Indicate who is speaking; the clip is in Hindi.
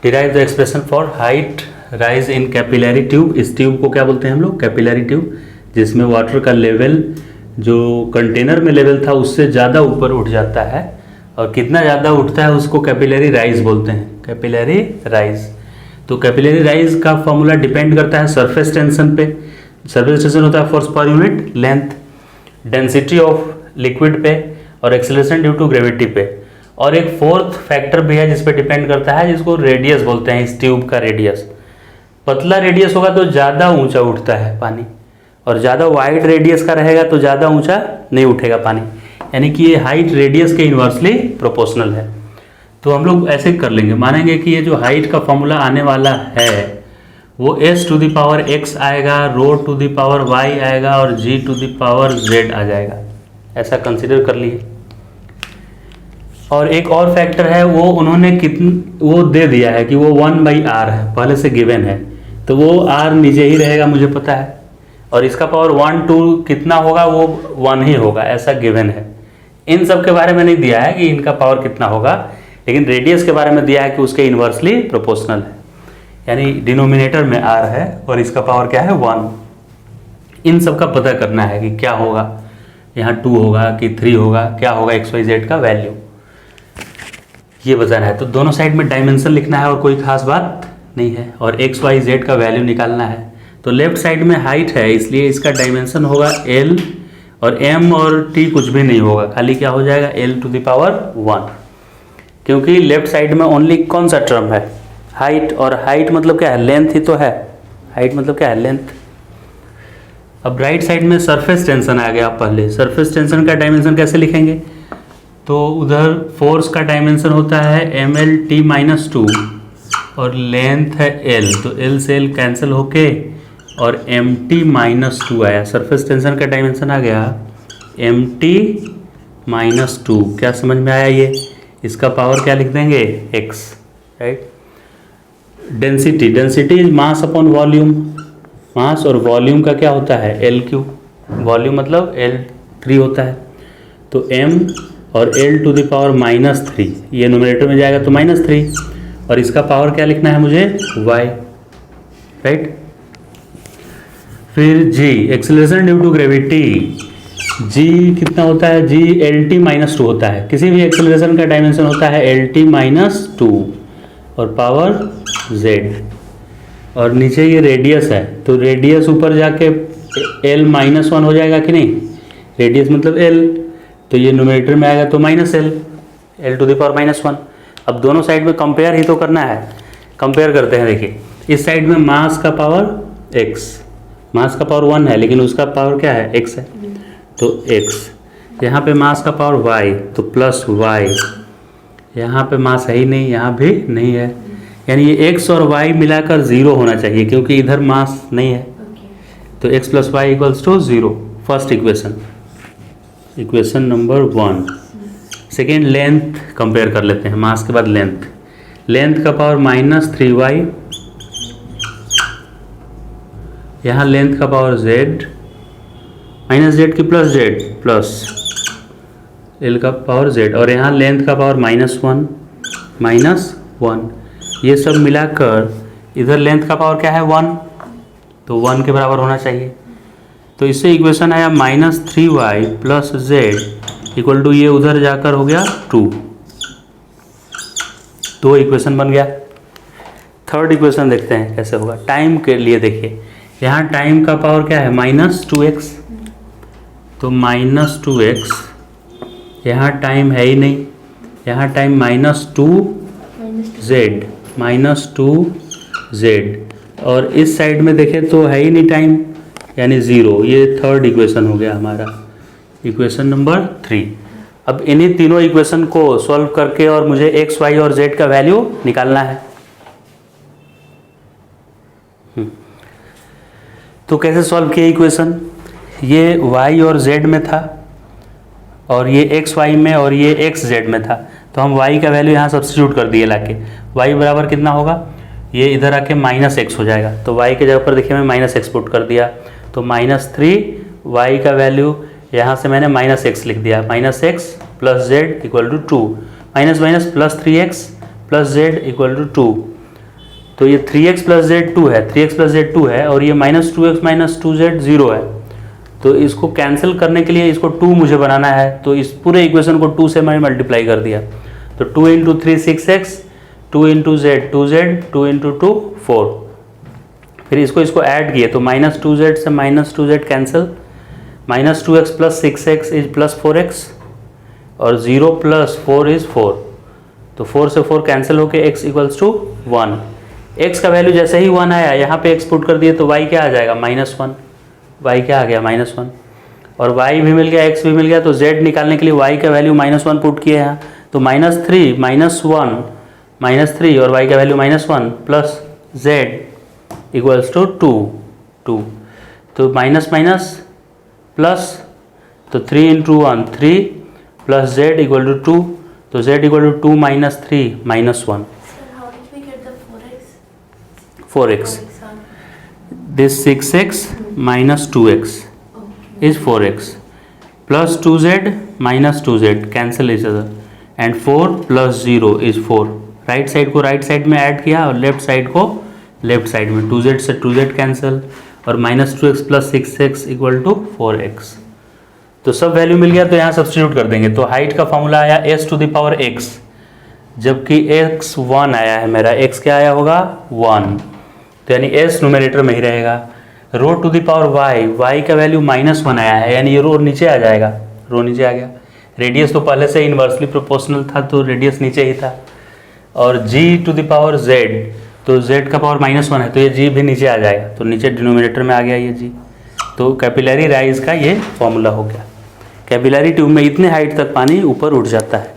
Speaker 1: Derive the expression for height rise in capillary tube. इस ट्यूब को क्या बोलते हैं हम लोग? कैपिलरी ट्यूब, जिसमें वाटर का लेवल जो कंटेनर में लेवल था उससे ज़्यादा ऊपर उठ जाता है, और कितना ज़्यादा उठता है उसको कैपिलरी राइज बोलते हैं। कैपिलरी राइज, तो कैपिलरी राइज का फॉर्मूला डिपेंड करता है सरफेस टेंशन पे। सरफेस टेंशन होता है force per unit length, density of liquid पे, और एक्सेलरेशन ड्यू टू ग्रेविटी पे। और एक फोर्थ फैक्टर भी है जिस पे डिपेंड करता है, जिसको रेडियस बोलते हैं। इस ट्यूब का रेडियस, पतला रेडियस होगा तो ज़्यादा ऊंचा उठता है पानी, और ज़्यादा वाइड रेडियस का रहेगा तो ज़्यादा ऊंचा नहीं उठेगा पानी। यानी कि ये हाइट रेडियस के इन्वर्सली प्रोपोर्शनल है। तो हम लोग ऐसे कर लेंगे, मानेंगे कि ये जो हाइट का फॉर्मूला आने वाला है वो s to the power x आएगा, rho to the power y आएगा, और g to the power z आ जाएगा। ऐसा कंसिडर कर लिए। और एक और फैक्टर है, वो उन्होंने वो दे दिया है कि वो 1/r है, पहले से गिवन है, तो वो r नीचे ही रहेगा मुझे पता है, और इसका पावर 1 2 कितना होगा, वो 1 ही होगा, ऐसा गिवन है। इन सब के बारे में नहीं दिया है कि इनका पावर कितना होगा, लेकिन रेडियस के बारे में दिया है कि उसके इन्वर्सली प्रोपोर्शनल है, यानी डिनोमिनेटर में r है और इसका पावर क्या है 1। इन सब का पता करना है कि क्या होगा, यहाँ 2 होगा कि 3 होगा, क्या होगा XYZ का वैल्यू, ये बताना है। तो दोनों साइड में डायमेंशन लिखना है और कोई खास बात नहीं है, और XYZ का वैल्यू निकालना है। तो लेफ्ट साइड में हाइट है, इसलिए इसका डायमेंशन होगा L, और M और T कुछ भी नहीं होगा, खाली क्या हो जाएगा L टू द पावर 1, क्योंकि लेफ्ट साइड में ओनली कौन सा टर्म है? हाइट, और हाइट मतलब क्या है? लेंथ ही तो है। हाइट मतलब क्या है? लेंथ। अब राइट साइड में सरफेस टेंशन आ गया। पहले सरफेस टेंशन का डायमेंशन कैसे लिखेंगे? तो उधर फोर्स का डायमेंशन होता है MLT-2 और लेंथ है L, तो L से L कैंसिल होके और MT-2 आया। सरफेस टेंशन का डायमेंशन आ गया MT-2। क्या समझ में आया ये? इसका पावर क्या लिख देंगे? x, right. Density, density is mass upon volume. Mass और वॉल्यूम का क्या होता है? L3। वॉल्यूम मतलब L3 होता है, तो m और L टू द पावर -3, ये न्यूमरेटर में जाएगा तो -3, और इसका पावर क्या लिखना है मुझे? y, right. फिर g, acceleration due to gravity. g कितना होता है? g LT-2 होता है। किसी भी एक्सेलरेशन का डायमेंशन होता है LT-2 और पावर z, और नीचे ये रेडियस है, तो रेडियस ऊपर जाके L-1 हो जाएगा कि नहीं? रेडियस मतलब L, तो ये न्यूमरेटर में आएगा तो -L, L to the power -1। अब दोनों साइड में कंपेयर ही तो करना है। कंपेयर करते हैं, देखिए इस साइड में मास का पावर x, मास का पावर 1 है, लेकिन उसका पावर क्या है? x है, तो x। यहाँ पे मास का पावर y, तो +y। यहाँ पे मास है ही नहीं, यहाँ भी नहीं है, यानी ये x और y मिलाकर 0 होना चाहिए, क्योंकि इधर मास नहीं है। तो x + y = 0, first equation, equation number 1। Second, length compare कर लेते हैं, मास के बाद लेंथ। लेंथ का पावर -3y, यहाँ लेंथ का पावर z, -z की +z प्लस L का पावर z, और यहाँ लेंथ का पावर -1, ये सब मिलाकर इधर लेंथ का पावर क्या है? 1, तो 1 के बराबर होना चाहिए। तो इससे इक्वेशन आया -3y + z = ये उधर जाकर हो गया 2। दो इक्वेशन बन गया। थर्ड इक्वेशन देखते हैं कैसे होगा। टाइम के लिए देखिए, यहाँ टाइम का पावर क्या है? -2x, तो -2x, यहाँ टाइम है ही नहीं, यहाँ टाइम -2z, और इस साइड में देखें तो है ही नहीं टाइम, यानी 0। ये थर्ड इक्वेशन हो गया हमारा, इक्वेशन नंबर 3। अब इन्हीं तीनों इक्वेशन को सॉल्व करके और मुझे x, y और z का वैल्यू निकालना है। तो कैसे सॉल्व किया इक्वेशन? ये y और z में था, और ये x y में, और ये x z में था, तो हम y का वैल्यू यहाँ सब्स्टिट्यूट कर दिए लाके। y बराबर कितना होगा? ये इधर आके -x हो जाएगा, तो y के जगह पर देखिए मैं -x पुट कर दिया, तो -3 y का वैल्यू यहाँ से मैंने -x लिख दिया। -x + z = 2, -+ +3x plus z equal to 2। तो ये 3x प्लस जेड 2 है, 3x प्लस जेड 2 है, और ये माइनस 2x माइनस 2z 0 है। तो इसको कैंसिल करने के लिए इसको 2 मुझे बनाना है, तो इस पूरे इक्वेशन को 2 से मैंने मल्टीप्लाई कर दिया। तो 2 into 3 6x, 2 into Z 2z, 2 into 2 4। फिर इसको ऐड किए तो माइनस 2z से minus 2z cancel, minus 2x plus 6x is plus 4x, और 0 प्लस 4 इज 4। तो 4 से 4 कैंसिल होके x इक्वल्स टू 1। x का वैल्यू जैसे ही 1 आया, यहाँ पे x पुट कर दिए तो y क्या आ जाएगा -1। y क्या आ गया -1, और y भी मिल गया, x भी मिल गया। तो z निकालने के लिए y का वैल्यू -1 पुट किए हैं, तो -3 -1 -3 और y का value -1 plus z equals to 2। तो माइनस माइनस प्लस, तो 3 into 1 3 plus z equal to 2। तो z equal to 2 minus 3 -1
Speaker 2: Sir, how did we get the 4x?
Speaker 1: 4x। This 6x minus 2x is 4x plus 2z minus 2z cancel each other and 4 plus 0 is 4। Right side को राइट साइड में ऐड किया और लेफ्ट साइड को लेफ्ट साइड में, 2z से 2z कैंसिल, और minus 2x plus 6x equal to 4x। तो सब वैल्यू मिल गया, तो यहाँ सब्स्टिट्यूट कर देंगे। तो हाइट का फॉर्मूला आया s to the power x, जबकि x 1 आया है मेरा, x क्या आया होगा 1, तो यानी s न्यूमरेटर में ही रहेगा। Rho to the power y, y का वैल्यू -1 आया है, यानी ये रो नीचे आ जाएगा, रो नीचे आ गया। रेडियस तो पहले से इन्वर्सली प्रोपोर्शनल था, तो रेडियस नीचे ही था। और g to the power z, तो z का पावर -1 है, तो ये g भी नीचे आ जाएगा, तो नीचे डिनोमिनेटर में आ गया ये g। तो कैपिलरी राइज का ये फॉर्मूला हो गया। कैपिलरी ट्यूब में इतने हाइट तक पानी ऊपर उठ जाता है।